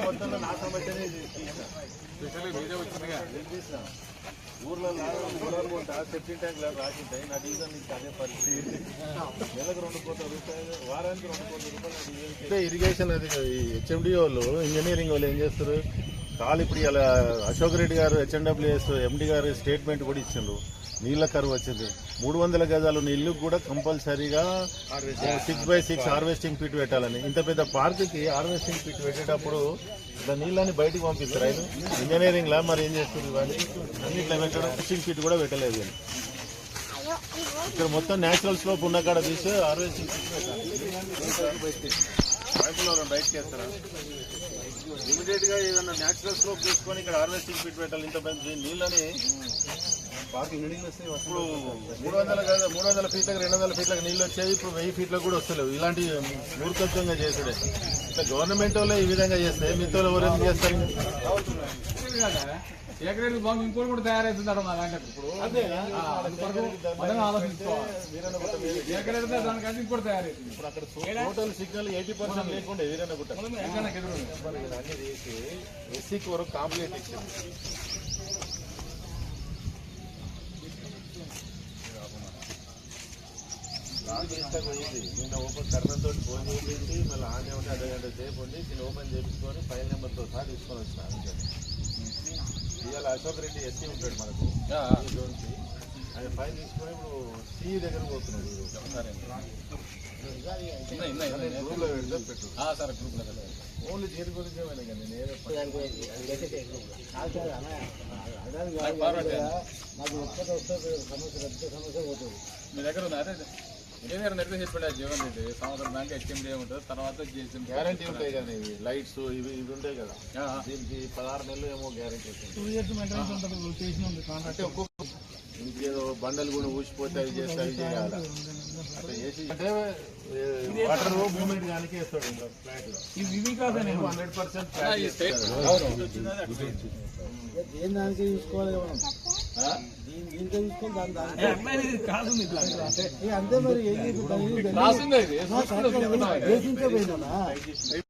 మొత్తంలో నా సమస్యనే ఊర్లో సెప్టింగ్ ట్యాంక్ రాసింటాయి. నా డీజిల్ నుంచి అదే పరిస్థితి. నెలకు 2 కోట్ల రూపాయలు, వారానికి 2 కోట్ల రూపాయలు. అంటే ఇరిగేషన్ అది హెచ్ఎండి వాళ్ళు, ఇంజనీరింగ్ వాళ్ళు ఏం చేస్తారు? కాలు ఇప్పుడు ఇలా అశోక్ రెడ్డి గారు హెచ్ఎండబ్ల్యూఎస్ ఎండి గారు స్టేట్మెంట్ కూడా ఇచ్చిండ్రు. నీళ్ల కరువు వచ్చింది. 300 గజాలు ఇల్లు కూడా కంపల్సరీగా 6x6 హార్వెస్టింగ్ పిట్ పెట్టాలని. ఇంత పెద్ద పార్క్కి హార్వెస్టింగ్ పిట్ పెట్టేటప్పుడు నీళ్ళని బయటికి పంపిస్తారు. ఆయన ఇంజనీరింగ్ లా మరి ఏం చేస్తారు? ఇవన్నీ అన్నిట్లో పెట్టడం, ఫిషింగ్ పిట్ కూడా పెట్టలేదు. ఇక్కడ మొత్తం న్యాచురల్ స్లోప్ ఉన్న కాడ తీసి హార్వెస్టింగ్ పిట్ పెట్టాలి. బయటకి వేస్తారా? ఇమీడియట్ గా ఏదన్నా న్యాచురల్ స్లోప్ తీసుకొని ఇక్కడ హార్వెస్టింగ్ పిట్ పెట్టాలి. ఇంత పెద్ద నీళ్ళని ఇప్పుడు 300 ఫీట్లకు 200 ఫీట్లకు నీళ్ళు వచ్చేది, ఇప్పుడు 1000 ఫీట్లకు కూడా వస్తలేవు. ఇలాంటి మూర్ఖత్వంగా చేసాడే. ఇట్లా గవర్నమెంట్ వాళ్ళే ఈ విధంగా చేస్తే మిగతా ఎవరు ఏం చేస్తారు? ఏకరేట్ బాంబు ఇంకోటి కూడా తయారవుతుందట మా దాంట్లో. ఇప్పుడు దానికంటే ఇంకోటి తయారైతుంది. ఇప్పుడు అక్కడ టోటల్ సిగ్నల్ 80% లేకుండా వీరన్నగుట్ట అన్ని చేసి ఎస్సీకి వరకు కాంప్లీట్ ఇచ్చింది. పోయింది నిన్న ఓపెన్ కర్ణంతో ఫోన్ చేసి మళ్ళీ ఆనే ఉంటే అర్ధగంట సేపు ఉండి దీన్ని ఓపెన్ చేయించుకొని ఫైల్ నెంబర్తో సహా తీసుకొని వచ్చిన. ఇవాళ అశోక్ రెడ్డి ఎస్సీ ఉంటాడు మనకు, ఆయన ఫైల్ తీసుకొని ఇప్పుడు సి దగ్గర పోతున్నాడు. గ్రూప్ లో పెడతా పెట్టు సార్. గ్రూప్ లో ఓన్లీ దేని గురించి మీ దగ్గర ఉంది. అదే ఇంజనీర్ నిర్దేశం చెప్పాడు జీవన్ రెడ్డి. సంవత్సరం బ్యాంక్ హెచ్ఎండి ఉంటుంది, తర్వాత గ్యారంటీ ఉంటాయి కదా. ఇవి లైట్స్ ఇవి ఉంటాయి కదా, దీనికి 16 నెలలు ఏమో గ్యారంటీ అంటే ఒక్కొక్క ఇంకేదో బండలు కూడా ఊసిపోతే అవి చేస్తే అవి చేయాలి. అట్లా చేసి అంటే వాటర్ మూవ్మెంట్ కానీ వేస్తాడు. ఇంకా ఫ్లాట్ 100% దానికి చూసుకోవాలి. దీంట్లో చూసుకోవాలి. అంతే మరి.